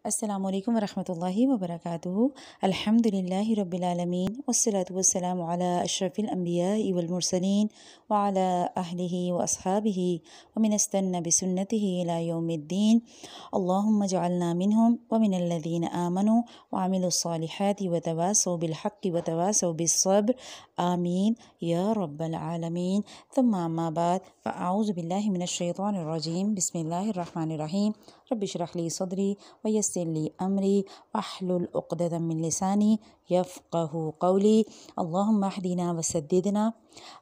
अस्सलामुअलैकुम वरहमतुल्लाहि वबरकातुहू। अल्हम्दुलिल्लाहि रब्बिल आलमीन वस्सलातु वस्सलामु अला अशरफिल अंबियाइ वल मुरसलीन व अला अहलिहि व अस्हाबिहि व मन इस्तन्ना बिसुन्नतिहि इला यौमिद्दीन। अल्लाहुम्मा जअलना मिनहुम व मिनल लज़ीना आमनू व अमिलुस सालिहाति व तवासौ बिल हक़्क़ि व तवासौ बिस्सब्र। आमीन या रब्बल आलमीन। थुम्मा अम्मा बाद फ़अऊज़ु बिल्लाहि मिनश शैतानिर रजीम। बिस्मिल्लाहिर रहमानिर रहीम। रब्बि इश्रह ली सदरी व यस्सिर ली अमरी वहलुल उक़दतम मिन लिसानी यफ़क़हू क़ौली। अल्लाहुम्मा अहदिना व सद्दिदना।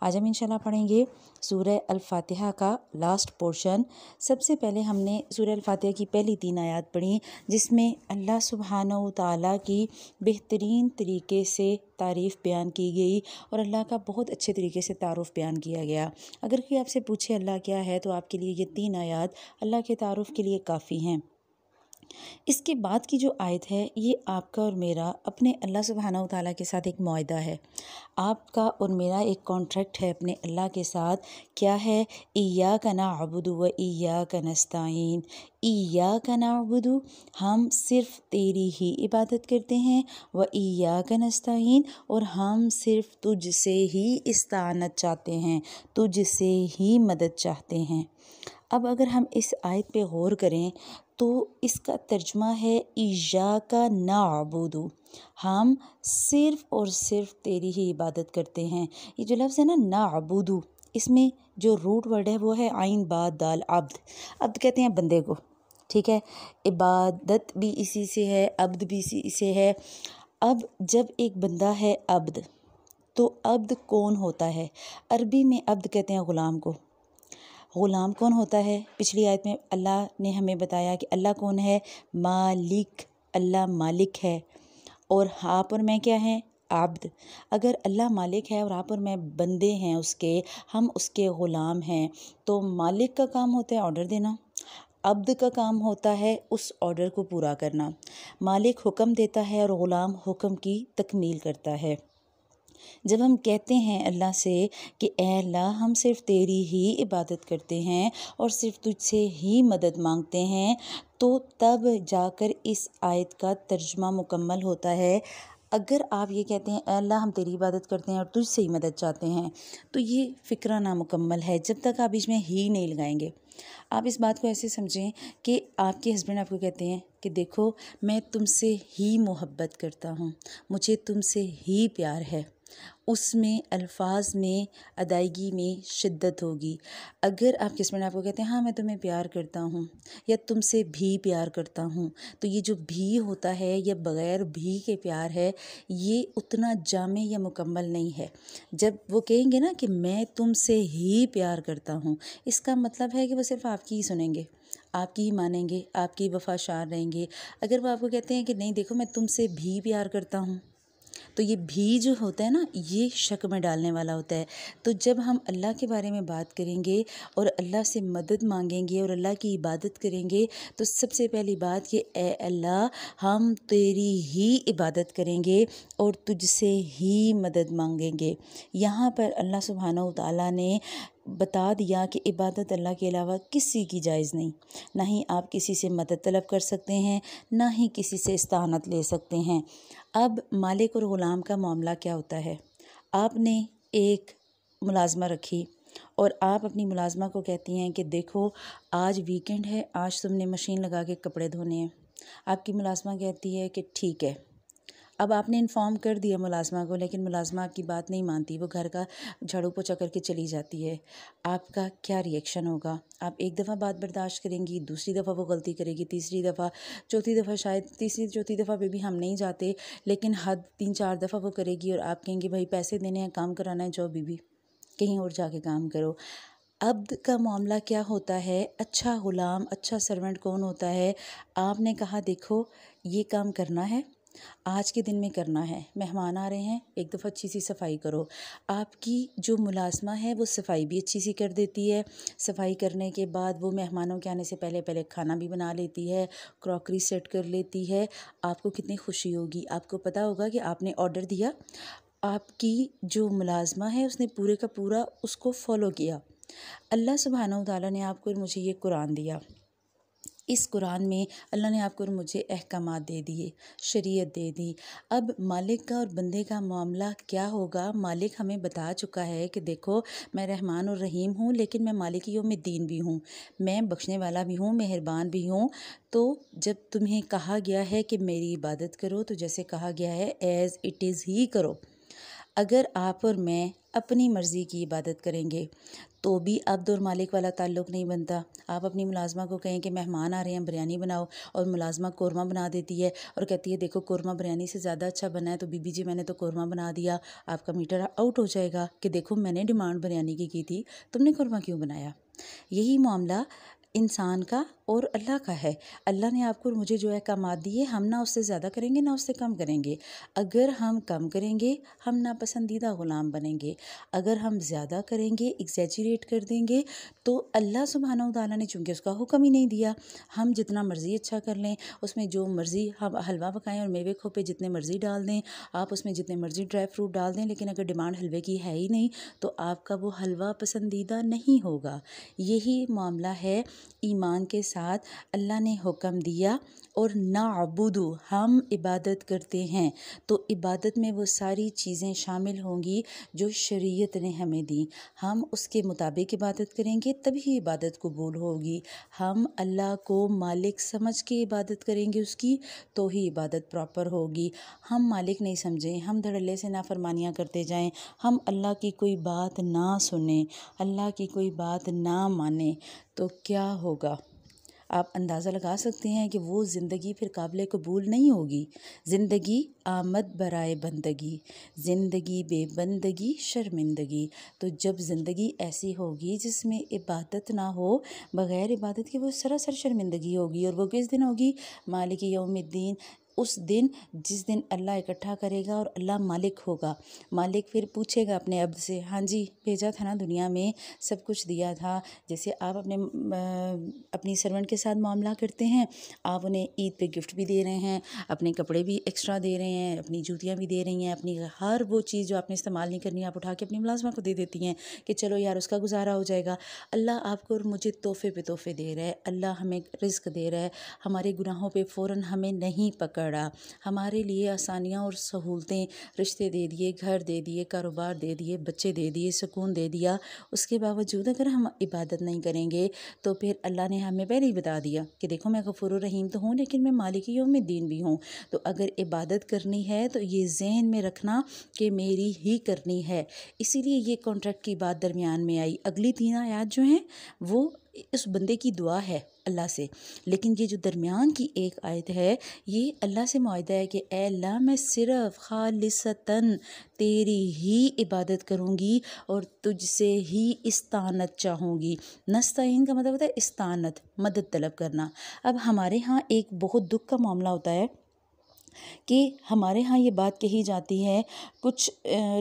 आज हम इंशाल्लाह पढ़ेंगे सूरह अल-फ़ातिहा का लास्ट पोर्शन। सबसे पहले हमने सूरह अल-फ़ातिहा की पहली 3 आयत पढ़ी, जिसमें अल्लाह सुब्हानहू तआला की बेहतरीन तरीके से तारीफ़ बयान की गई और अल्लाह का बहुत अच्छे तरीके से तारुफ़ बयान किया गया। अगर कोई आपसे पूछे अल्लाह क्या है, तो आपके लिए ये 3 आयत अल्लाह के तारुफ़ के लिए काफ़ी हैं। इसके बाद की जो आयत है, ये आपका और मेरा अपने अल्लाह सुब्हानहू तआला के साथ एक मुआहदा है। आपका और मेरा एक कॉन्ट्रैक्ट है अपने अल्लाह के साथ। क्या है? इय्याका नअबुदु व इय्याका नस्तईन। इय्याका नअबुदु, हम सिर्फ़ तेरी ही इबादत करते हैं। व इय्याका नस्तईन, और हम सिर्फ़ तुझसे ही इस्ताअनत चाहते हैं, तुझसे ही मदद चाहते हैं। अब अगर हम इस आयत पे गौर करें तो इसका तर्जुमा है इय्याका नअबुदु, हम सिर्फ़ और सिर्फ़ तेरी ही इबादत करते हैं। ये जो लफ्ज़ है ना नअबुदु, इसमें जो रूट वर्ड है वो है आइन बा दाल अब्द। अब्द कहते हैं बंदे को, ठीक है। इबादत भी इसी से है, अब्द भी इसी से है। अब जब एक बंदा है अब्द, तो अब्द कौन होता है? अरबी में अब्द कहते हैं ग़ुलाम को। ग़ुलाम कौन होता है? पिछली आयत में अल्लाह ने हमें बताया कि अल्लाह कौन है? मालिक, अल्लाह मालिक है। और आप और मैं क्या हैं? आब्द। अगर अल्लाह मालिक है और आप और मैं बंदे हैं उसके, हम उसके ग़ुलाम हैं, तो मालिक का काम होता है ऑर्डर देना, अब्द का काम होता है उस ऑर्डर को पूरा करना। मालिक हुक्म देता है और ग़ुलाम हुक्म की तकमील करता है। जब हम कहते हैं अल्लाह से कि ए अल्लाह, हम सिर्फ़ तेरी ही इबादत करते हैं और सिर्फ़ तुझसे ही मदद मांगते हैं, तो तब जाकर इस आयत का तर्जुमा मुकम्मल होता है। अगर आप ये कहते हैं अल्लाह हम तेरी इबादत करते हैं और तुझसे ही मदद चाहते हैं, तो ये फ़िक्रा नामुकम्मल है जब तक आप इसमें ही नहीं लगाएंगे। आप इस बात को ऐसे समझें कि आपके हस्बैंड आपको कहते हैं कि देखो, मैं तुमसे ही मोहब्बत करता हूँ, मुझे तुमसे ही प्यार है। उसमें अल्फाज में, अदायगी में शिद्दत होगी। अगर आपके हस्बैंड आपको कहते हैं हाँ मैं तुम्हें प्यार करता हूँ या तुमसे भी प्यार करता हूँ, तो ये जो भी होता है या बग़ैर भी के प्यार है, ये उतना जामे या मुकम्मल नहीं है। जब वो कहेंगे ना कि मैं तुमसे ही प्यार करता हूँ, इसका मतलब है कि वो सिर्फ़ आपकी ही सुनेंगे, आपकी ही मानेंगे, आपकी वफ़ाशार रहेंगे। अगर वो आपको कहते हैं कि नहीं देखो मैं तुमसे भी प्यार करता हूँ, तो ये भी जो होता है ना, ये शक में डालने वाला होता है। तो जब हम अल्लाह के बारे में बात करेंगे और अल्लाह से मदद मांगेंगे और अल्लाह की इबादत करेंगे, तो सबसे पहली बात कि ए अल्लाह, हम तेरी ही इबादत करेंगे और तुझसे ही मदद मांगेंगे। यहाँ पर अल्लाह सुब्हानहू तआला ने बता दिया कि इबादत अल्लाह के अलावा किसी की जायज़ नहीं। ना ही आप किसी से मदद तलब कर सकते हैं, ना ही किसी से इस्ताअनत ले सकते हैं। अब मालिक और ग़ुलाम का मामला क्या होता है? आपने एक मुलाज़मा रखी और आप अपनी मुलाज़मा को कहती हैं कि देखो आज वीकेंड है, आज तुमने मशीन लगा के कपड़े धोने हैं। आपकी मुलाज़मा कहती है कि ठीक है। अब आपने इन्फॉर्म कर दिया मुलाज़मा को, लेकिन मुलाज़मा आपकी बात नहीं मानती, वो घर का झाड़ू पोछा करके चली जाती है। आपका क्या रिएक्शन होगा? आप एक दफ़ा बात बर्दाश्त करेंगी, दूसरी दफ़ा वो गलती करेगी, तीसरी दफ़ा, चौथी दफ़ा, शायद तीसरी चौथी दफ़ा पे भी हम नहीं जाते, लेकिन हद 3-4 दफ़ा वो करेगी और आप कहेंगे भाई पैसे देने हैं, काम कराना है, जाओ बीबी कहीं और जाके काम करो। अब्द का मामला क्या होता है? अच्छा ग़ुलाम, अच्छा सर्वेंट कौन होता है? आपने कहा देखो ये काम करना है, आज के दिन में करना है, मेहमान आ रहे हैं, एक दफ़ा अच्छी सी सफाई करो। आपकी जो मुलाज़मा है वो सफाई भी अच्छी सी कर देती है। सफाई करने के बाद वो मेहमानों के आने से पहले पहले खाना भी बना लेती है, क्रॉकरी सेट कर लेती है। आपको कितनी खुशी होगी, आपको पता होगा कि आपने ऑर्डर दिया, आपकी जो मुलाज़मा है उसने पूरे का पूरा उसको फॉलो किया। अल्लाह सुब्हानहू तआला ने आपको और मुझे ये कुरान दिया, इस कुरान में अल्लाह ने आपको और मुझे अहकामात दे दिए, शरीयत दे दी। अब मालिक का और बंदे का मामला क्या होगा? मालिक हमें बता चुका है कि देखो, मैं रहमान और रहीम हूँ, लेकिन मैं मालिक यौमिद्दीन भी हूँ, मैं बख्शने वाला भी हूँ, मेहरबान भी हूँ। तो जब तुम्हें कहा गया है कि मेरी इबादत करो, तो जैसे कहा गया है एज़ इट इज़ ही करो। अगर आप और मैं अपनी मर्ज़ी की इबादत करेंगे तो भी अब्द और मालिक वाला ताल्लुक़ नहीं बनता। आप अपनी मुलाज़मा को कहें कि मेहमान आ रहे हैं, बिरयानी बनाओ, और मुलाज़मा कोरमा बना देती है और कहती है देखो कोरमा बिरयानी से ज़्यादा अच्छा बना है, तो बीबी जी मैंने तो कोरमा बना दिया। आपका मीटर आउट हो जाएगा कि देखो मैंने डिमांड बिरयानी की थी, तुमने कोरमा क्यों बनाया। यही मामला इंसान का और अल्लाह का है। अल्लाह ने आपको और मुझे जो अहकामात दिए, हम ना उससे ज़्यादा करेंगे ना उससे कम करेंगे। अगर हम कम करेंगे हम नापसंदीदा ग़ुलाम बनेंगे, अगर हम ज़्यादा करेंगे, एग्जैजरेट कर देंगे, तो अल्लाह सुब्हानहू तआला ने चूँकि उसका हुक्म ही नहीं दिया, हम जितना मर्ज़ी अच्छा कर लें, उसमें जो मर्ज़ी हम हलवा पकाएं और मेवे खोपे जितने मर्ज़ी डाल दें, आप उसमें जितने मर्ज़ी ड्राई फ्रूट डाल दें, लेकिन अगर डिमांड हलवे की है ही नहीं तो आपका वो हलवा पसंदीदा नहीं होगा। यही मामला है ईमान के साथ। अल्लाह ने हुक्म दिया और नाअबुदु, हम इबादत करते हैं, तो इबादत में वो सारी चीज़ें शामिल होंगी जो शरीयत ने हमें दी। हम उसके मुताबिक इबादत करेंगे तभी इबादत कबूल होगी। हम अल्लाह को मालिक समझ के इबादत करेंगे उसकी, तो ही इबादत प्रॉपर होगी। हम मालिक नहीं समझें, हम धड़ल्ले से नाफरमानियाँ करते जाएं, हम अल्लाह की कोई बात ना सुने, अल्लाह की कोई बात ना माने, तो क्या होगा? आप अंदाज़ा लगा सकते हैं कि वो ज़िंदगी फिर काबिल कबूल नहीं होगी। ज़िंदगी आमद बराए बंदगी, ज़िंदगी बेबंदगी शर्मिंदगी। तो जब ज़िंदगी ऐसी होगी जिसमें इबादत ना हो, बग़ैर इबादत के, वो सरासर शर्मिंदगी होगी। और वो किस दिन होगी? मालिक यौमिद्दीन, उस दिन जिस दिन अल्लाह इकट्ठा करेगा और अल्लाह मालिक होगा। मालिक फिर पूछेगा अपने अब्द से, हाँ जी भेजा था ना दुनिया में, सब कुछ दिया था। जैसे आप अपनी सर्वेंट के साथ मामला करते हैं, आप उन्हें ईद पे गिफ्ट भी दे रहे हैं, अपने कपड़े भी एक्स्ट्रा दे रहे हैं, अपनी जूतियाँ भी दे रही हैं, अपनी हर वो चीज़ जो आपने इस्तेमाल नहीं करनी आप उठा के अपनी मुलाज़मा को दे देती हैं कि चलो यार उसका गुजारा हो जाएगा। अल्लाह आपको और मुझे तोहफ़े पे तोहफ़े दे रहा है, अल्लाह हमें रिज़्क दे रहा है, हमारे गुनाहों पे फ़ौरन हमें नहीं पकड़ा, हमारे लिए आसानियाँ और सहूलतें, रिश्ते दे दिए, घर दे दिए, कारोबार दे दिए, बच्चे दे दिए, सुकून दे दिया। उसके बावजूद अगर हम इबादत नहीं करेंगे तो फिर अल्लाह ने हमें पहले ही बता दिया कि देखो मैं गफूर रहीम तो हूँ, लेकिन मैं मालिक यौमिद्दीन भी हूँ। तो अगर इबादत करनी है तो ये ज़हन में रखना कि मेरी ही करनी है। इसीलिए ये कॉन्ट्रैक्ट की बात दरमियान में आई। अगली 3 आयत जो हैं वो उस बंदे की दुआ है अल्लाह से, लेकिन ये जो दरमियान की एक आयत है ये अल्लाह से मुआहदा है कि ए अल्लाह मैं सिर्फ़ खालिसतन तेरी ही इबादत करूँगी और तुझसे ही इस्तानत चाहूँगी। नस्ताइन का मतलब होता है इस्तानत, मदद तलब करना। अब हमारे यहाँ एक बहुत दुख का मामला होता है कि हमारे यहाँ ये बात कही जाती है, कुछ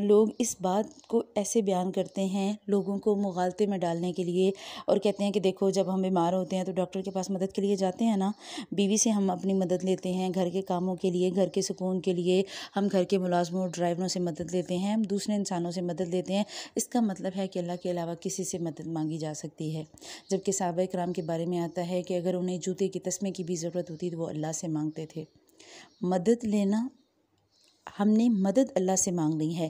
लोग इस बात को ऐसे बयान करते हैं लोगों को मुगालते में डालने के लिए, और कहते हैं कि देखो जब हम बीमार होते हैं तो डॉक्टर के पास मदद के लिए जाते हैं ना, बीवी से हम अपनी मदद लेते हैं, घर के कामों के लिए, घर के सुकून के लिए, हम घर के मुलाजमों ड्राइवरों से मदद लेते हैं, हम दूसरे इंसानों से मदद लेते हैं। इसका मतलब है कि अल्लाह के अलावा किसी से मदद मांगी जा सकती है। जबकि सहाबा किराम के बारे में आता है कि अगर उन्हें जूते की तस्मे की भी ज़रूरत होती तो वो अल्लाह से मांगते थे। मदद लेना, हमने मदद अल्लाह से मांगनी है।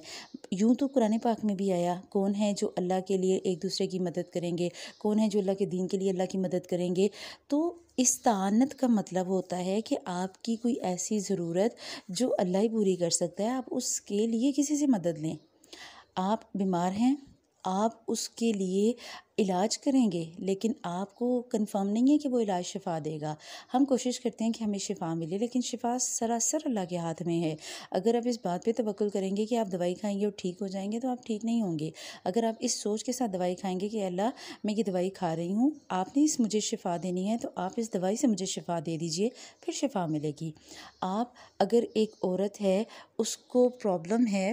यूँ तो कुरान पाक में भी आया, कौन है जो अल्लाह के लिए एक दूसरे की मदद करेंगे, कौन है जो अल्लाह के दीन के लिए अल्लाह की मदद करेंगे। तो इस्तानत का मतलब होता है कि आपकी कोई ऐसी ज़रूरत जो अल्लाह ही पूरी कर सकता है, आप उसके लिए किसी से मदद लें। आप बीमार हैं, आप उसके लिए इलाज करेंगे, लेकिन आपको कंफर्म नहीं है कि वो इलाज शिफ़ा देगा। हम कोशिश करते हैं कि हमें शिफ़ा मिले, लेकिन शिफ़ा सरासर अल्लाह के हाथ में है। अगर आप इस बात पे तवक्कुल करेंगे कि आप दवाई खाएंगे और ठीक हो जाएंगे तो आप ठीक नहीं होंगे। अगर आप इस सोच के साथ दवाई खाएंगे कि अल्लाह मैं ये दवाई खा रही हूँ, आपने इस मुझे शिफ़ा देनी है तो आप इस दवाई से मुझे शिफ़ा दे दीजिए, फिर शिफ़ा मिलेगी। आप अगर एक औरत है, उसको प्रॉब्लम है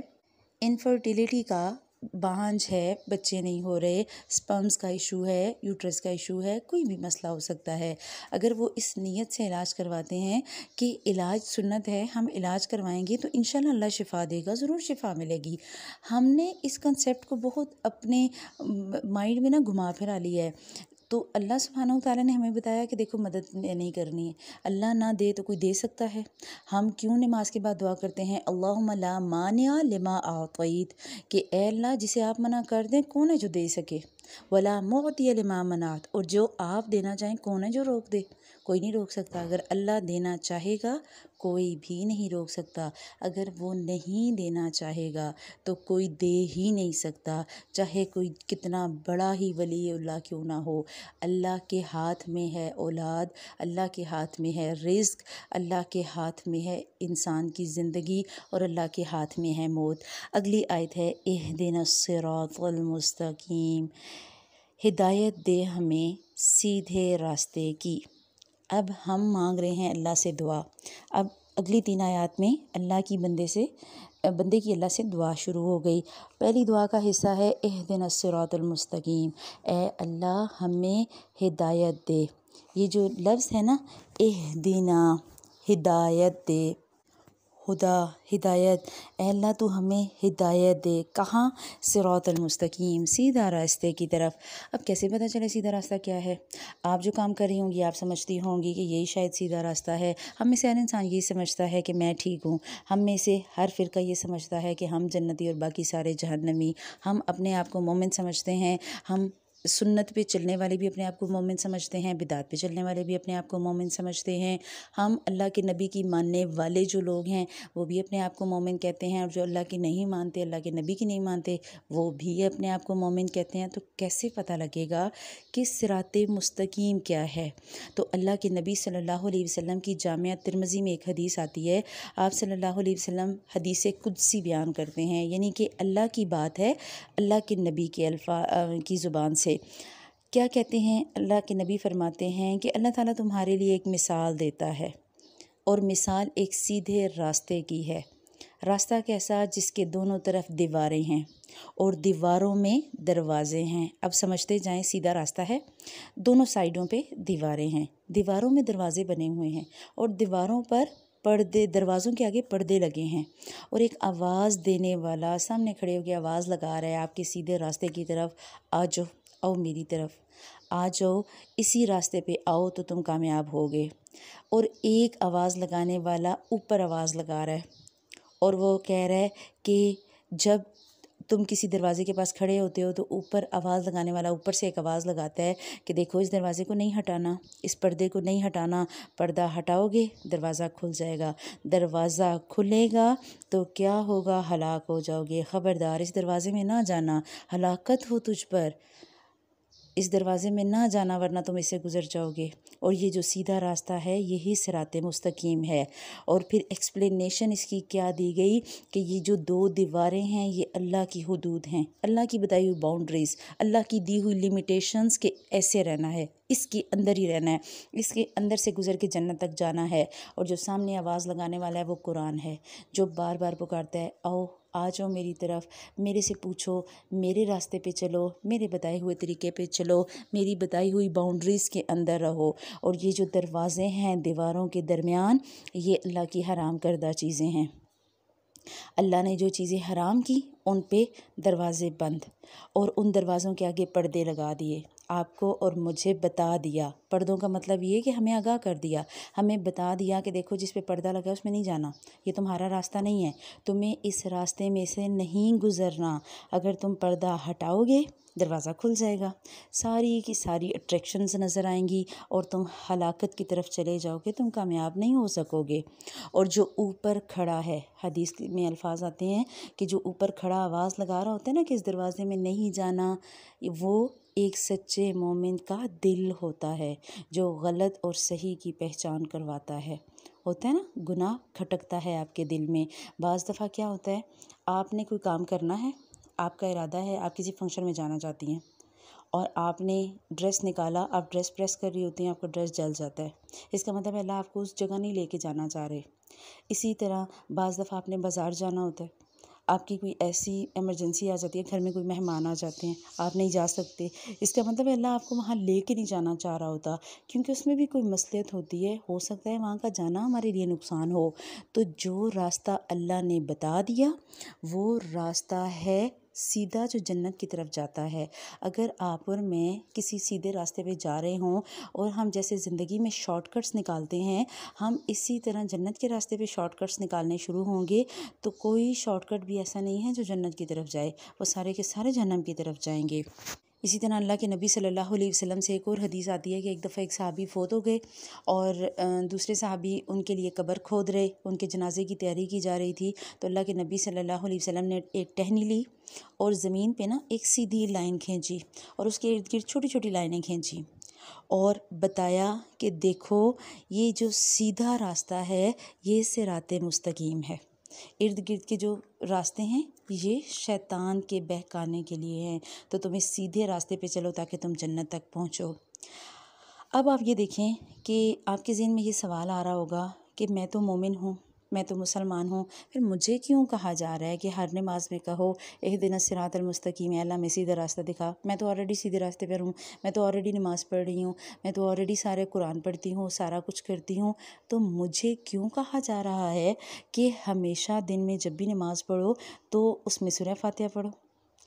इनफर्टिलिटी का, बांझ है, बच्चे नहीं हो रहे, स्पर्म्स का इशू है, यूट्रस का इशू है, कोई भी मसला हो सकता है, अगर वो इस नीयत से इलाज करवाते हैं कि इलाज सुन्नत है, हम इलाज करवाएंगे तो इंशाल्लाह अल्लाह शिफ़ा देगा, ज़रूर शिफ़ा मिलेगी। हमने इस कंसेप्ट को बहुत अपने माइंड में ना घुमा फिरा लिया है। तो अल्लाह सुब्हानहू व तआला ने हमें बताया कि देखो मदद नहीं करनी है, अल्लाह ना दे तो कोई दे सकता है। हम क्यों नमाज के बाद दुआ करते हैं अल्लाहुम्मा ला मानिया लिमा आतईत, कि ए अल्लाह जिसे आप मना कर दें कौन है जो दे सके, वला मुअतिया लिमा मनात, और जो आप देना चाहें कौन है जो रोक दे, कोई नहीं रोक सकता। अगर अल्लाह देना चाहेगा कोई भी नहीं रोक सकता, अगर वो नहीं देना चाहेगा तो कोई दे ही नहीं सकता, चाहे कोई कितना बड़ा ही वलीउल्लाह क्यों ना हो। अल्लाह के हाथ में है औलाद, अल्लाह के हाथ में है रिज़्क, अल्लाह के हाथ में है इंसान की ज़िंदगी, और अल्लाह के हाथ में है मौत। अगली आयत है इहदिनस सिरातल मुस्तकीम, हिदायत दे हमें सीधे रास्ते की। अब हम मांग रहे हैं अल्लाह से दुआ। अब अगली 3 आयत में अल्लाह की बंदे की अल्लाह से दुआ शुरू हो गई। पहली दुआ का हिस्सा है इहदिनस सिरातल मुस्तकीम, ए अल्लाह हमें हिदायत दे। ये जो लफ्ज़ है ना इहदिना, हिदायत दे, खुदा हिदायत, ए अल्लाह तू हमें हिदायत दे। कहाँ? सिरातल मुस्तकीम, सीधा रास्ते की तरफ। अब कैसे पता चले सीधा रास्ता क्या है? आप जो काम कर रही होंगी आप समझती होंगी कि यही शायद सीधा रास्ता है। हम में से हर इंसान यही समझता है कि मैं ठीक हूँ, हम में से हर फ़िरका ये समझता है कि हम जन्नती और बाकी सारे जहन्नमी। हम अपने आप को मोमिन समझते हैं, हम सुन्नत पे चलने वाले भी अपने आप को मोमिन समझते हैं, बिदात पे चलने वाले भी अपने आप को मोमिन समझते हैं। हम अल्लाह के नबी की मानने वाले जो लोग हैं वो भी अपने आप को मोमिन कहते हैं, और जो अल्लाह की नहीं मानते, अल्लाह के नबी की नहीं मानते, वो भी अपने आप को मोमिन कहते हैं। तो कैसे पता लगेगा कि सिराते मुस्तकीम क्या है? तो अल्लाह के नबी सल्लल्लाहु अलैहि वसल्लम की जामिया तिरमिज़ी में एक हदीस आती है। आप सल्लल्लाहु अलैहि वसल्लम हदीस कुदसी बयान करते हैं, यानी कि अल्लाह की बात है अल्लाह के नबी के की ज़ुबान से। क्या कहते हैं? अल्लाह के नबी फरमाते हैं कि अल्लाह ताला तुम्हारे लिए एक मिसाल देता है, और मिसाल एक सीधे रास्ते की है। रास्ता कैसा? जिसके दोनों तरफ दीवारें हैं और दीवारों में दरवाजे हैं। अब समझते जाएं, सीधा रास्ता है, दोनों साइडों पे दीवारें हैं, दीवारों में दरवाजे बने हुए हैं, और दीवारों पर पर्दे, दरवाज़ों के आगे पर्दे लगे हैं, और एक आवाज़ देने वाला सामने खड़े होकर आवाज़ लगा रहा है आपके सीधे रास्ते की तरफ, आ जाओ, आओ मेरी तरफ, आ जाओ, इसी रास्ते पे आओ तो तुम कामयाब होगे। और एक आवाज़ लगाने वाला ऊपर आवाज़ लगा रहा है, और वो कह रहा है कि जब तुम किसी दरवाज़े के पास खड़े होते हो तो ऊपर आवाज़ लगाने वाला ऊपर से एक आवाज़ लगाता है कि देखो इस दरवाज़े को नहीं हटाना, इस पर्दे को नहीं हटाना, पर्दा हटाओगे दरवाज़ा खुल जाएगा, दरवाज़ा खुलेगा तो क्या होगा? हलाक हो जाओगे, ख़बरदार इस दरवाज़े में ना जाना, हलाकत हो तुझ पर, इस दरवाज़े में ना जाना वरना तुम इससे गुज़र जाओगे। और ये जो सीधा रास्ता है यही सिराते मुस्तकीम है। और फिर एक्सप्लेनेशन इसकी क्या दी गई कि ये जो 2 दीवारें हैं ये अल्लाह की हुदूद हैं, अल्लाह की बताई हुई बाउंड्रीज़, अल्लाह की दी हुई लिमिटेशंस के ऐसे रहना है, इसके अंदर ही रहना है, इसके अंदर से गुज़र के जन्नत तक जाना है। और जो सामने आवाज़ लगाने वाला है वो कुरान है, जो बार बार पुकारता है आओ, आ जाओ मेरी तरफ, मेरे से पूछो, मेरे रास्ते पे चलो, मेरे बताए हुए तरीके पे चलो, मेरी बताई हुई बाउंड्रीज़ के अंदर रहो। और ये जो दरवाज़े हैं दीवारों के दरमियान, ये अल्लाह की हराम करदा चीज़ें हैं। अल्लाह ने जो चीज़ें हराम की उन पे दरवाज़े बंद, और उन दरवाज़ों के आगे पर्दे लगा दिए। आपको और मुझे बता दिया, पर्दों का मतलब ये कि हमें आगाह कर दिया, हमें बता दिया कि देखो जिस पे पर्दा लगा है उसमें नहीं जाना, ये तुम्हारा रास्ता नहीं है, तुम्हें इस रास्ते में से नहीं गुज़रना। अगर तुम पर्दा हटाओगे दरवाज़ा खुल जाएगा, सारी की सारी अट्रैक्शंस नज़र आएंगी और तुम हलाकत की तरफ चले जाओगे, तुम कामयाब नहीं हो सकोगे। और जो ऊपर खड़ा है, हदीस में अल्फाज आते हैं कि जो ऊपर खड़ा आवाज़ लगा रहा होता है ना कि इस दरवाज़े में नहीं जाना, वो एक सच्चे मोमिन का दिल होता है जो गलत और सही की पहचान करवाता है। होता है ना, गुनाह खटकता है आपके दिल में। बाज़ दफ़ा क्या होता है, आपने कोई काम करना है, आपका इरादा है, आप किसी फंक्शन में जाना चाहती हैं और आपने ड्रेस निकाला, आप ड्रेस प्रेस कर रही होती हैं, आपका ड्रेस जल जाता है, इसका मतलब अल्लाह आपको उस जगह नहीं लेके जाना चाह रहे। इसी तरह बाज़ दफ़ा आपने बाज़ार जाना होता है, आपकी कोई ऐसी इमरजेंसी आ जाती है, घर में कोई मेहमान आ जाते हैं, आप नहीं जा सकते, इसका मतलब अल्लाह आपको वहाँ लेके नहीं जाना चाह रहा होता, क्योंकि उसमें भी कोई मसलियत होती है, हो सकता है वहाँ का जाना हमारे लिए नुकसान हो। तो जो रास्ता अल्लाह ने बता दिया वो रास्ता है सीधा जो जन्नत की तरफ जाता है। अगर आप और मैं किसी सीधे रास्ते पे जा रहे हों और हम जैसे ज़िंदगी में शॉर्टकट्स निकालते हैं, हम इसी तरह जन्नत के रास्ते पे शॉर्टकट्स निकालने शुरू होंगे तो कोई शॉर्टकट भी ऐसा नहीं है जो जन्नत की तरफ जाए, वो सारे के सारे जहन्नम की तरफ जाएंगे। इसी तरह अल्लाह के नबी सल्लल्लाहु अलैहि वसल्लम से एक और हदीस आती है कि एक दफ़ा एक सहाबी फ़ौत हो गए और दूसरे सहाबी उनके लिए कब्र खोद रहे, उनके जनाजे की तैयारी की जा रही थी। तो अल्लाह के नबी सल्लल्लाहु अलैहि वसल्लम ने एक टहनी ली और ज़मीन पे ना एक सीधी लाइन खींची और उसके इर्द गिर्द छोटी छोटी लाइनें खींची और बताया कि देखो ये जो सीधा रास्ता है ये सिराते मुस्तकीम है। इर्द गिर्द के जो रास्ते हैं ये शैतान के बहकाने के लिए हैं, तो तुम इस सीधे रास्ते पे चलो ताकि तुम जन्नत तक पहुँचो। अब आप ये देखें कि आपके ज़हन में ये सवाल आ रहा होगा कि मैं तो मोमिन हूँ, मैं तो मुसलमान हूँ, फिर मुझे क्यों कहा जा रहा है कि हर नमाज में कहो इहदिनस सिरातल मुस्तकीम, अल्लाह में सीधा रास्ता दिखा। मैं तो ऑलरेडी सीधे रास्ते पर हूँ, मैं तो ऑलरेडी नमाज़ पढ़ रही हूँ, मैं तो ऑलरेडी सारे कुरान पढ़ती हूँ, सारा कुछ करती हूँ, तो मुझे क्यों कहा जा रहा है कि हमेशा दिन में जब भी नमाज़ पढ़ो तो उसमें सूरह फातिहा पढ़ो।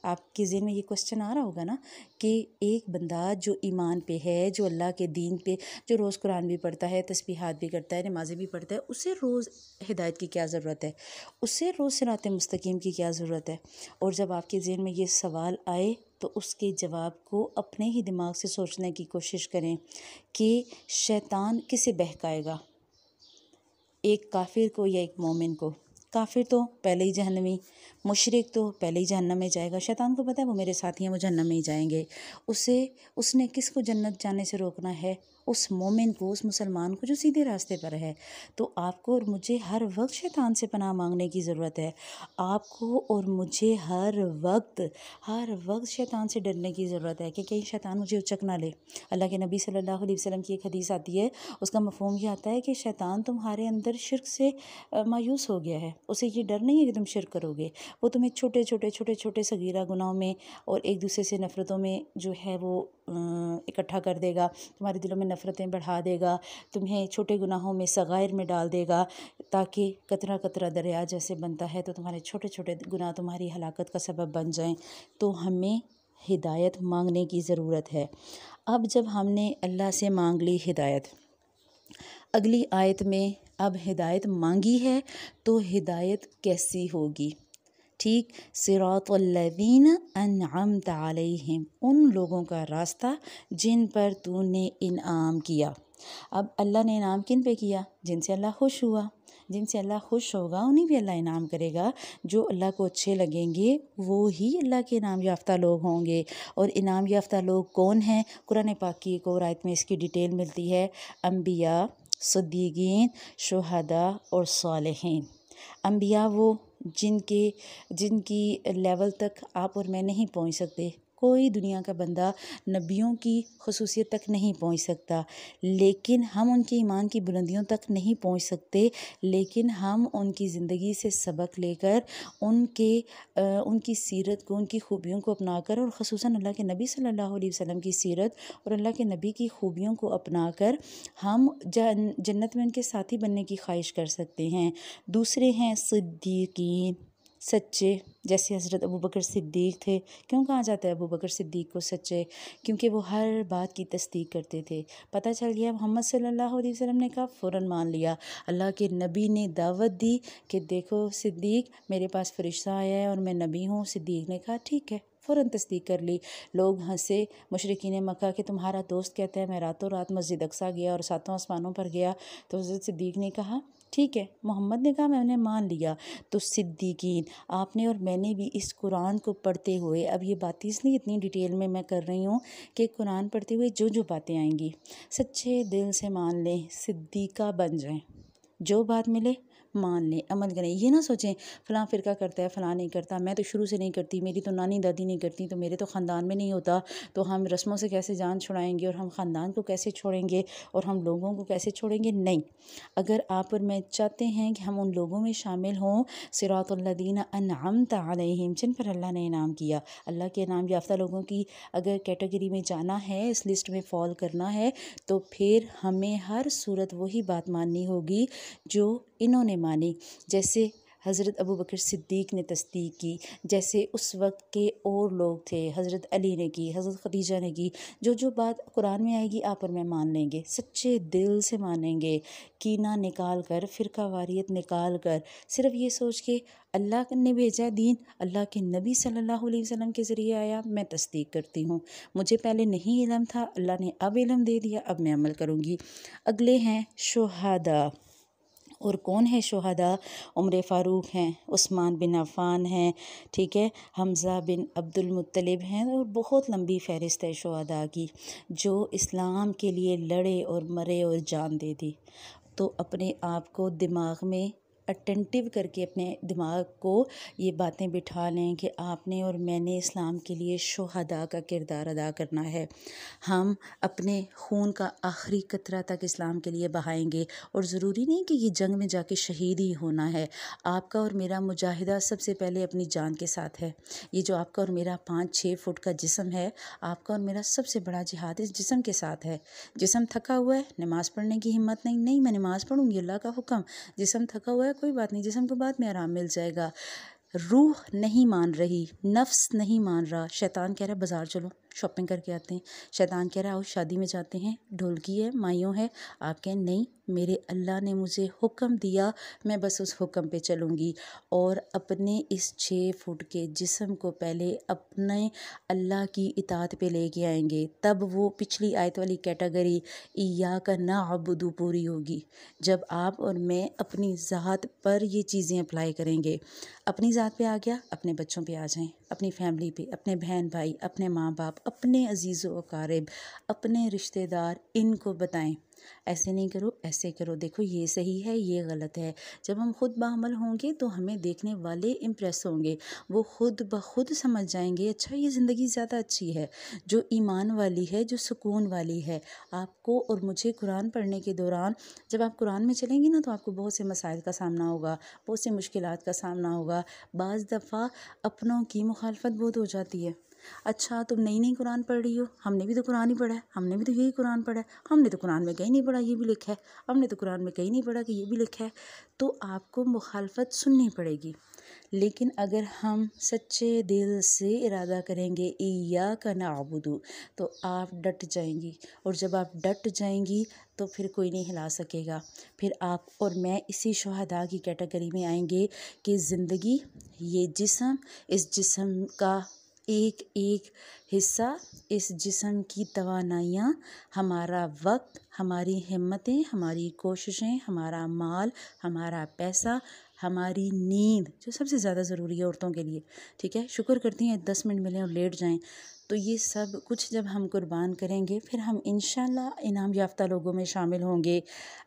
आपके ज़हन में ये क्वेश्चन आ रहा होगा ना कि एक बंदा जो ईमान पे है, जो अल्लाह के दीन पे, जो रोज़ कुरान भी पढ़ता है, तस्बीहात भी करता है, नमाज़ें भी पढ़ता है, उसे रोज़ हिदायत की क्या ज़रूरत है, उसे रोज़ सिरात मुस्तकीम की क्या ज़रूरत है। और जब आपके ज़हन में ये सवाल आए तो उसके जवाब को अपने ही दिमाग से सोचने की कोशिश करें कि शैतान किसे बहकाएगा, एक काफिर को या एक मोमिन को। काफिर तो पहले ही जहन्नमी, मुशरिक तो पहले ही जहन्नम में जाएगा। शैतान को पता है वो मेरे साथी हैं, वो जहन्नम में ही जाएंगे। उसने किसको जन्नत जाने से रोकना है? उस मोमिन को, उस मुसलमान को जो सीधे रास्ते पर है। तो आपको और मुझे हर वक्त शैतान से पनाह मांगने की ज़रूरत है। आपको और मुझे हर वक्त शैतान से डरने की ज़रूरत है कि कहीं शैतान मुझे उचक ना ले। अल्लाह के नबी सल्लल्लाहु अलैहि वसल्लम की एक हदीस आती है, उसका मफ़हूम ये आता है कि शैतान तुम्हारे अंदर शिर्क से मायूस हो गया है। उसे ये डर नहीं है कि तुम शिर्क करोगे। वो तुम्हें छोटे छोटे सगीरा गुनाहों में और एक दूसरे से नफ़रतों में जो है वो इकट्ठा कर देगा, तुम्हारे दिलों में नफ़रतें बढ़ा देगा, तुम्हें छोटे गुनाहों में सगायर में डाल देगा, ताकि कतरा कतरा दरिया जैसे बनता है तो तुम्हारे छोटे छोटे गुनाह तुम्हारी हलाकत का सबब बन जाएं। तो हमें हिदायत मांगने की ज़रूरत है। अब जब हमने अल्लाह से मांग ली हिदायत, अगली आयत में अब हिदायत मांगी है तो हिदायत कैसी होगी? ठीक, सिरातल्लज़ीना अन्अमता अलैहिम, उन लोगों का रास्ता जिन पर तूने इनाम किया। अब अल्लाह ने इनाम किन पे किया? जिनसे अल्लाह खुश हुआ। जिनसे अल्लाह खुश होगा उन्हीं पे अल्लाह इनाम करेगा। जो अल्लाह को अच्छे लगेंगे वो ही अल्लाह के इनाम याफ्ता लोग होंगे। और इनाम याफ्ता लोग कौन हैं? कुरान पाक की एक और आयत में इसकी डिटेल मिलती है। अम्बिया, सिद्दीकीन, शुहदा और सालिहीन। अम्बिया वो जिनकी लेवल तक आप और मैं नहीं पहुंच सकते। कोई दुनिया का बंदा नबियों की खुसूसियत तक नहीं पहुंच सकता, लेकिन हम उनके ईमान की बुलंदियों तक नहीं पहुंच सकते, लेकिन हम उनकी ज़िंदगी से सबक लेकर उनकी सीरत को, उनकी खूबियों को अपनाकर, और ख़ुसूसन अल्लाह के नबी सल्लल्लाहु अलैहि वसल्लम की सीरत और अल्लाह के नबी की खूबियों को अपनाकर हम जन्नत में उनके साथी बनने की ख्वाहिश कर सकते हैं। दूसरे हैं सिद्दीकीन, सच्चे, जैसे हज़रत अबू बकर सिद्दीक़ थे। क्यों कहा जाता है अबू बकर सिद्दीक़ को सच्चे? क्योंकि वो हर बात की तस्दीक करते थे। पता चल गया मोहम्मद सल्लल्लाहु अलैहि वसल्लम ने कहा, फ़ौरन मान लिया। अल्लाह के नबी ने दावत दी कि देखो सिद्दीक़, मेरे पास फ़रिश्ता आया है और मैं नबी हूँ। सिद्दीक़ ने कहा ठीक है, फ़ौरन तस्दीक कर ली। लोग हंसे, मुशरिकीन मक्का कि तुम्हारा दोस्त कहता है मैं रातों रात मस्जिद अक्सा गया और सातों आसमानों पर गया। तो हज़रत सिद्दीक़ ने कहा ठीक है, मोहम्मद ने कहा मैंने मान लिया। तो सिद्दीकीन, आपने और मैंने भी इस कुरान को पढ़ते हुए, अब ये बातें इसलिए इतनी डिटेल में मैं कर रही हूँ कि कुरान पढ़ते हुए जो जो बातें आएंगी सच्चे दिल से मान लें, सिद्दीका बन जाएं। जो बात मिले मान लें, अमल करें। ये ना सोचें फ़लाँ फ़िरका करता है, फ़लाँ नहीं करता, मैं तो शुरू से नहीं करती, मेरी तो नानी दादी नहीं करती, तो मेरे तो ख़ानदान में नहीं होता, तो हम रस्मों से कैसे जान छुड़ाएंगे और हम ख़ानदान को कैसे छोड़ेंगे और हम लोगों को कैसे छोड़ेंगे? नहीं। अगर आप और मैं चाहते हैं कि हम उन लोगों में शामिल हों, सिरातल्लज़ीना अन्अमता अलैहिम, जिन पर अल्लाह ने इनाम किया, अल्लाह के इनाम याफ्ता लोगों की अगर कैटेगरी में जाना है, इस लिस्ट में फॉल करना है, तो फिर हमें हर सूरत वही बात माननी होगी जो इन्होंने मानी। जैसे हज़रत अबू बकर सिद्दीक़ ने तस्दीक की, जैसे उस वक्त के और लोग थे, हज़रत अली ने की, हज़रत खदीजा ने की। जो जो बात कुरान में आएगी आप और मैं मान लेंगे, सच्चे दिल से मानेंगे, कीना निकाल कर, फ़िरका वारियत निकाल कर, सिर्फ़ ये सोच के अल्लाह ने भेजा दीन, अल्लाह के नबी सल्लल्लाहु अलैहि वसल्लम के ज़रिए आया, मैं तस्दीक करती हूँ। मुझे पहले नहीं इल्म था, अल्लाह ने अब इल्म दे दिया, अब मैं अमल करूँगी। अगले हैं शुहदा। और कौन है शुहदा? उमर फ़ारूक हैं, उस्मान बिन अफ़ान हैं, ठीक है, हमज़ा बिन अब्दुल मुत्तलिब हैं, और बहुत लंबी फ़हरिस्त है शुहदा की, जो इस्लाम के लिए लड़े और मरे और जान दे दी। तो अपने आप को दिमाग में अटेंटिव करके, अपने दिमाग को ये बातें बिठा लें कि आपने और मैंने इस्लाम के लिए शुहदा का किरदार अदा करना है। हम अपने खून का आखिरी कतरा तक इस्लाम के लिए बहाएंगे, और ज़रूरी नहीं कि ये जंग में जाके शहीद ही होना है। आपका और मेरा मुजाहिदा सबसे पहले अपनी जान के साथ है। ये जो आपका और मेरा 5-6 फुट का जिस्म है, आपका और मेरा सबसे बड़ा जिहाद इस जिस्म के साथ है। जिस्म थका हुआ है, नमाज़ पढ़ने की हिम्मत नहीं, मैं नमाज़ पढ़ूंगी, अल्लाह का हुक्म। जिस्म थका हुआ है, कोई बात नहीं, जिस्म को बाद में आराम मिल जाएगा। रूह नहीं मान रही, नफ्स नहीं मान रहा, शैतान कह रहा है बाज़ार चलो शॉपिंग करके आते हैं, शैतान कह रहा है आओ शादी में जाते हैं, ढोलकी है, माइयों है, आप कहें नहीं, मेरे अल्लाह ने मुझे हुक्म दिया, मैं बस उस हुक्म पे चलूँगी। और अपने इस 6 फुट के जिस्म को पहले अपने अल्लाह की इताअत पे लेके आएंगे, तब वो पिछली आयत वाली कैटेगरी इय्याका नअबुदु पूरी होगी। जब आप और मैं अपनी ज़ात पर ये चीज़ें अप्लाई करेंगे। अपनी ज़ात पे आ गया, अपने बच्चों पे आ जाएं, अपनी फैमिली पे, अपने बहन भाई, अपने माँ बाप, अपने अजीज़ व अकारिब, अपने रिश्तेदार, इनको बताएं ऐसे नहीं करो, ऐसे करो, देखो ये सही है, ये गलत है। जब हम खुद बाअमल होंगे तो हमें देखने वाले इम्प्रेस होंगे, वो खुद ब खुद समझ जाएंगे अच्छा ये ज़िंदगी ज़्यादा अच्छी है, जो ईमान वाली है, जो सुकून वाली है। आपको और मुझे कुरान पढ़ने के दौरान, जब आप कुरान में चलेंगे ना, तो आपको बहुत से मसाइल का सामना होगा, बहुत से मुश्किलात का सामना होगा। बाज़ दफ़ा अपनों की मुखालफत बहुत हो जाती है। अच्छा तुम नई कुरान पढ़ रही हो, हमने भी तो कुरान ही पढ़ा है, हमने भी तो यही कुरान पढ़ा है, हमने तो कुरान में कहीं नहीं पढ़ा ये भी लिखा है, हमने तो कुरान में कहीं नहीं पढ़ा कि ये भी लिखा है। तो आपको मुखालफत सुननी पड़ेगी। लेकिन अगर हम सच्चे दिल से इरादा करेंगे इय्याका नअबुदु, तो आप डट जाएंगी, और जब आप डट जाएंगी तो फिर कोई नहीं हिला सकेगा। फिर आप और मैं इसी शुहदा की कैटेगरी में आएंगे कि ज़िंदगी, ये जिस्म, इस जिस्म का एक एक हिस्सा, इस जिस्म की तवानाइयाँ, हमारा वक्त, हमारी हिम्मतें, हमारी कोशिशें, हमारा माल, हमारा पैसा, हमारी नींद, जो सबसे ज़्यादा ज़रूरी है औरतों के लिए, ठीक है, शुक्र करती हैं 10 मिनट मिलें और लेट जाएं, तो ये सब कुछ जब हम कुर्बान करेंगे, फिर हम इंशाल्लाह इनाम याफ्ता लोगों में शामिल होंगे।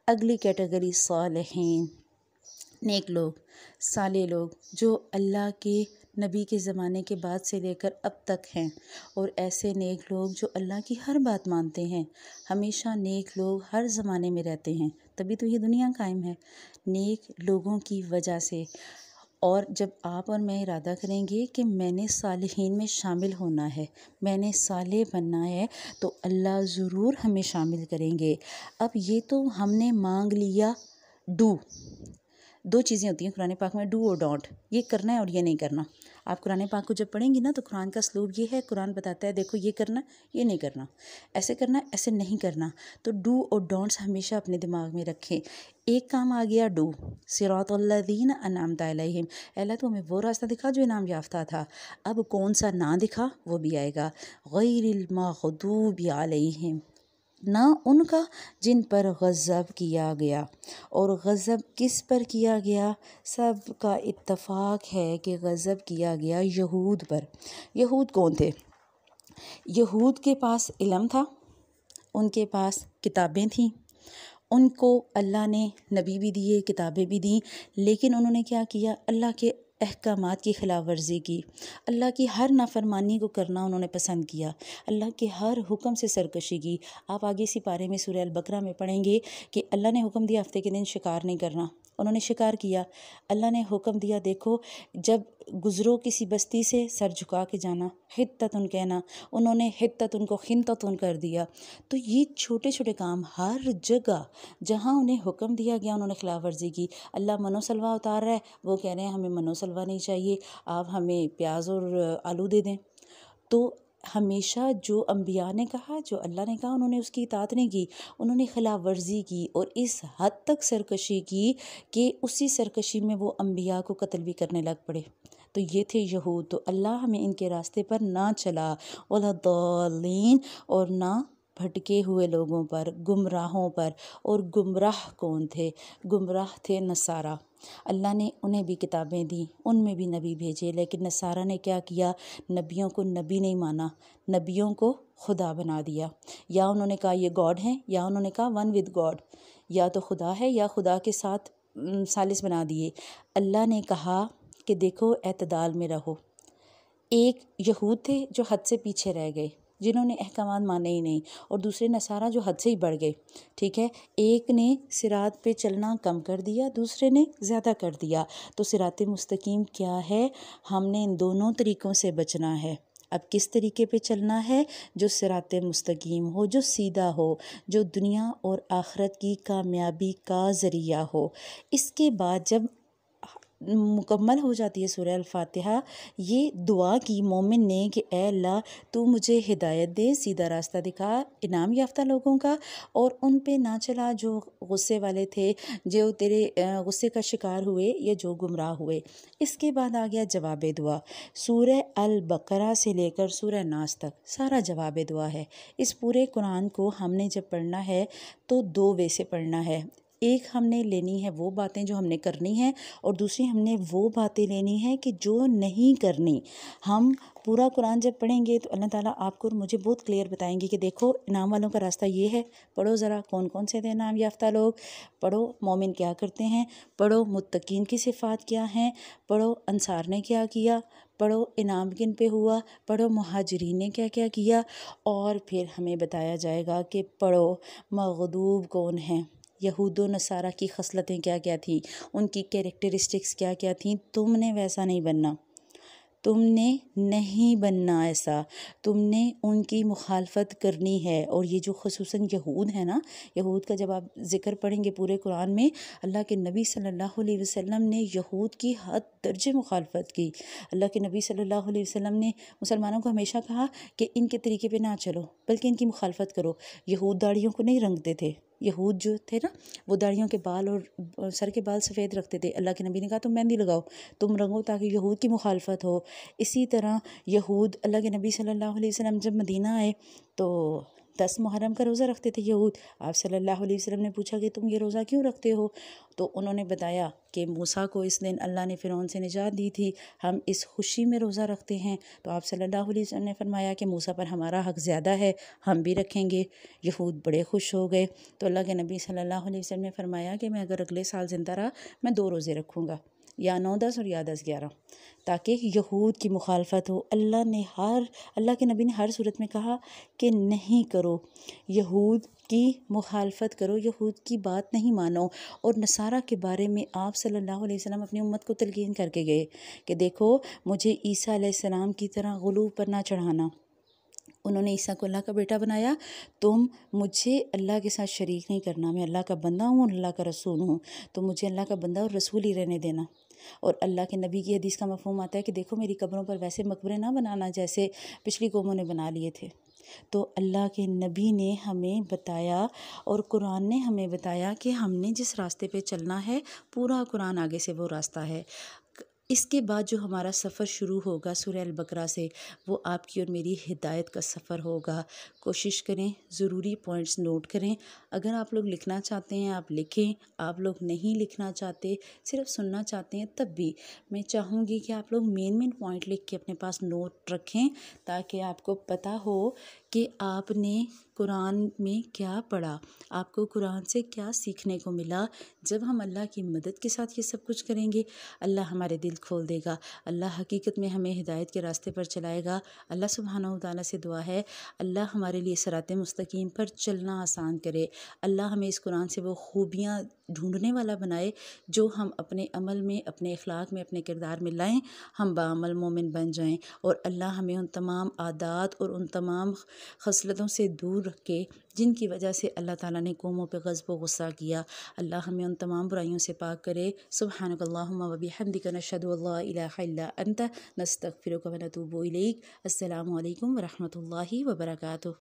अगली कैटेगरी सालिहीन, नेक लोग, साले लोग, जो अल्लाह के नबी के ज़माने के बाद से लेकर अब तक हैं, और ऐसे नेक लोग जो अल्लाह की हर बात मानते हैं। हमेशा नेक लोग हर ज़माने में रहते हैं, तभी तो ये दुनिया कायम है, नेक लोगों की वजह से। और जब आप और मैं इरादा करेंगे कि मैंने सालिहीन में शामिल होना है, मैंने साले बनना है, तो अल्लाह ज़रूर हमें शामिल करेंगे। अब ये तो हमने मांग लिया डू, 2 चीज़ें होती हैं कुरान पाक में, डू और डोंट, ये करना है और ये नहीं करना। आप कुरान पाक को जब पढ़ेंगी ना, तो कुरान का स्लूब ये है, कुरान बताता है देखो ये करना, ये नहीं करना, ऐसे करना, ऐसे नहीं करना। तो डू और डोंट्स हमेशा अपने दिमाग में रखें। एक काम आ गया डू, सिरातल्लज़ीना अनअमता अलैहिम, अल्लाह तो हमें वो रास्ता दिखा जो इनाम याफ्ता था। अब कौन सा ना दिखा वो भी आएगा, गैरिल मग़दूबि अलैहिम, ना उनका जिन पर गज़ब किया गया। और गज़ब किस पर किया गया? सब का इत्तफ़ाक़ है कि गज़ब किया गया यहूद पर। यहूद कौन थे? यहूद के पास इल्म था, उनके पास किताबें थीं, उनको अल्लाह ने नबी भी दिए, किताबें भी दी, लेकिन उन्होंने क्या किया? अल्लाह के अहकामात की खिलाफ वर्जी की, अल्लाह की हर नाफरमानी को करना उन्होंने पसंद किया, अल्लाह के हर हुक्म से सरकशी की। आप आगे इसी पारे में सूरह अल-बकरा में पढ़ेंगे कि अल्लाह ने हुक्म दिया हफ्ते के दिन शिकार नहीं करना, उन्होंने शिकार किया। अल्लाह ने हुक्म दिया देखो जब गुज़रो किसी बस्ती से सर झुका के जाना, हित्ततुन कहना, उन्होंने हित्ततुन को खिंततुन कर दिया। तो ये छोटे छोटे काम हर जगह जहाँ उन्हें हुक्म दिया गया उन्होंने खिलाफ वर्जी की। अल्लाह मनोसलवा उतार रहा है, वो कह रहे हैं हमें मनोसलवा नहीं चाहिए, आप हमें प्याज और आलू दे दें। तो हमेशा जो अम्बिया ने कहा, जो अल्लाह ने कहा, उन्होंने उसकी इताअत नहीं की, उन्होंने खिलाफ वर्जी की और इस हद तक सरकशी की कि उसी सरकशी में वो अम्बिया को कत्ल भी करने लग पड़े। तो ये थे यहूद। तो अल्लाह हमें इनके रास्ते पर ना चला वला दौलीन, और ना भटके हुए लोगों पर, गुमराहों पर। और गुमराह कौन थे? गुमराह थे नसारा। अल्लाह ने उन्हें भी किताबें दी, उनमें भी नबी भेजे, लेकिन नसारा ने क्या किया? नबियों को नबी नहीं माना, नबियों को खुदा बना दिया। या उन्होंने कहा ये गॉड हैं, या उन्होंने कहा वन विद गॉड, या तो खुदा है या खुदा के साथ सालिस बना दिए। अल्लाह ने कहा कि देखो एतदाल में रहो। एक यहूद थे जो हद से पीछे रह गए, जिन्होंने अहकामात माने ही नहीं, और दूसरे नसारा जो हद से ही बढ़ गए। ठीक है, एक ने सिरात पे चलना कम कर दिया, दूसरे ने ज़्यादा कर दिया। तो सिरात मुस्तकीम क्या है? हमने इन दोनों तरीक़ों से बचना है। अब किस तरीके पे चलना है? जो सिरात मुस्तकीम हो, जो सीधा हो, जो दुनिया और आखिरत की कामयाबी का ज़रिया हो। इसके बाद जब मुकम्मल हो जाती है सूरह अल-फातिहा, ये दुआ की मोमिन ने कि ए अल्लाह तू मुझे हिदायत दे, सीधा रास्ता दिखा इनाम याफ्ता लोगों का, और उन पे ना चला जो गुस्से वाले थे, जो तेरे गुस्से का शिकार हुए या जो गुमराह हुए। इसके बाद आ गया जवाब दुआ। सूरह अल-बकरा से लेकर सूरह नास तक सारा जवाब दुआ है। इस पूरे कुरान को हमने जब पढ़ना है तो दो वे से पढ़ना है। एक हमने लेनी है वो बातें जो हमने करनी है, और दूसरी हमने वो बातें लेनी है कि जो नहीं करनी। हम पूरा कुरान जब पढ़ेंगे तो अल्लाह ताला आपको और मुझे बहुत क्लियर बताएंगे कि देखो इनाम वालों का रास्ता ये है, पढ़ो ज़रा कौन कौन से थे इनाम याफ्ता लोग, पढ़ो मोमिन क्या करते हैं, पढ़ो मुत्तकीन की सिफ़ात क्या हैं, पढ़ो अंसार ने क्या किया, पढ़ो इनाम किन पे हुआ, पढ़ो मुहाजिरीन ने क्या क्या किया, और फिर हमें बताया जाएगा कि पढ़ो मग़दूब कौन हैं, यहूद व नसारा की खसलतें क्या क्या थी, उनकी कैरेक्टरिस्टिक्स क्या क्या थी। तुमने वैसा नहीं बनना, तुमने नहीं बनना ऐसा, तुमने उनकी मुखालफत करनी है। और ये जो ख़ुसूसन यहूद है ना, यहूद का जब आप ज़िक्र पढ़ेंगे पूरे कुरान में, अल्लाह के नबी सल्लल्लाहु अलैहि वसल्लम ने यहूद की हद दर्जे मुखालफत की। अल्लाह के नबी सल्लल्लाहु अलैहि वसल्लम ने मुसलमानों को हमेशा कहा कि इनके तरीके पे ना चलो, बल्कि इनकी मुखालफत करो। यहूद दाढ़ियों को नहीं रंगते थे, यहूद जो थे ना वो दाढ़ियों के बाल और सर के बाल सफ़ेद रखते थे। अल्लाह के नबी ने कहा तुम मेहंदी लगाओ, तुम रंगो, ताकि यहूद की मुखालफत हो। इसी तरह यहूद, अल्लाह के नबी सल्लल्लाहु अलैहि वसल्लम जब मदीना आए तो 10 मुहर्रम का रोज़ा रखते थे यहूद। आप सल्लल्लाहु अलैहि वसल्लम ने पूछा कि तुम ये रोज़ा क्यों रखते हो? तो उन्होंने बताया कि मूसा को इस दिन अल्लाह ने फ़िरौन से निजात दी थी, हम इस खुशी में रोज़ा रखते हैं। तो आप सल्लल्लाहु अलैहि वसल्लम ने फरमाया कि मूसा पर हमारा हक़ ज़्यादा है, हम भी रखेंगे। यहूद बड़े खुश हो गए। तो अल्लाह के नबी सल्लल्लाहु अलैहि वसल्लम ने फरमाया कि मैं अगर अगले साल ज़िंदा रहा मैं 2 रोज़े रखूँगा, या 9-10 और या 10-11, ताकि यहूद की मुखालफत हो। अल्लाह के नबी ने हर सूरत में कहा कि नहीं करो, यहूद की मुखालफत करो, यहूद की बात नहीं मानो। और नसारा के बारे में आप सल्लल्लाहु अलैहि वसल्लम अपनी उम्मत को तलकीन करके गए कि देखो मुझे ईसा अलैहिस्सलाम की तरह गुलूब पर ना चढ़ाना। उन्होंने ईसा को अल्लाह का बेटा बनाया, तुम मुझे अल्लाह के साथ शरीक नहीं करना, मैं अल्लाह का बंदा हूँ, अल्लाह का रसूल हूँ, तो मुझे अल्लाह का बंदा और रसूल ही रहने देना। और अल्लाह के नबी की हदीस का मफ़हूम आता है कि देखो मेरी कब्रों पर वैसे मकबरे ना बनाना जैसे पिछली कौमों ने बना लिए थे। तो अल्लाह के नबी ने हमें बताया और कुरान ने हमें बताया कि हमने जिस रास्ते पे चलना है, पूरा कुरान आगे से वो रास्ता है। इसके बाद जो हमारा सफ़र शुरू होगा सूरह अल-बकरा से, वो आपकी और मेरी हिदायत का सफ़र होगा। कोशिश करें, ज़रूरी पॉइंट्स नोट करें। अगर आप लोग लिखना चाहते हैं आप लिखें, आप लोग नहीं लिखना चाहते, सिर्फ सुनना चाहते हैं, तब भी मैं चाहूँगी कि आप लोग मेन पॉइंट लिख के अपने पास नोट रखें, ताकि आपको पता हो कि आपने कुरान में क्या पढ़ा, आपको कुरान से क्या सीखने को मिला। जब हम अल्लाह की मदद के साथ ये सब कुछ करेंगे, अल्लाह हमारे दिल खोल देगा, अल्लाह हकीकत में हमें हिदायत के रास्ते पर चलाएगा। अल्लाह सुब्हानहू व तआला से दुआ है, अल्लाह हमारे हमारे लिए सिरात मुस्तकीम पर चलना आसान करे। अल्लाह हमें इस कुरान से वो खूबियाँ ढूंढने वाला बनाए जो हम अपने अमल में, अपने अखलाक में, अपने किरदार में लाएं, हम बाअमल मोमिन बन जाएं। और अल्लाह हमें उन तमाम आदात और उन तमाम खसलतों से दूर रखे जिनकी वजह से अल्लाह ताला ने कौमों पे ग़ज़ब व गुस्सा किया। अल्लाह हमें उन तमाम बुराइयों से पाक करे। सुब्हानकल्लाहुम्मा व बिहम्दिका नशहदु अल्ला इलाहा इल्ला अंता नस्तगफिरुका व नतूबु इलैक। अस्सलामु अलैकुम व रहमतुल्लाहि व बरकातुहू।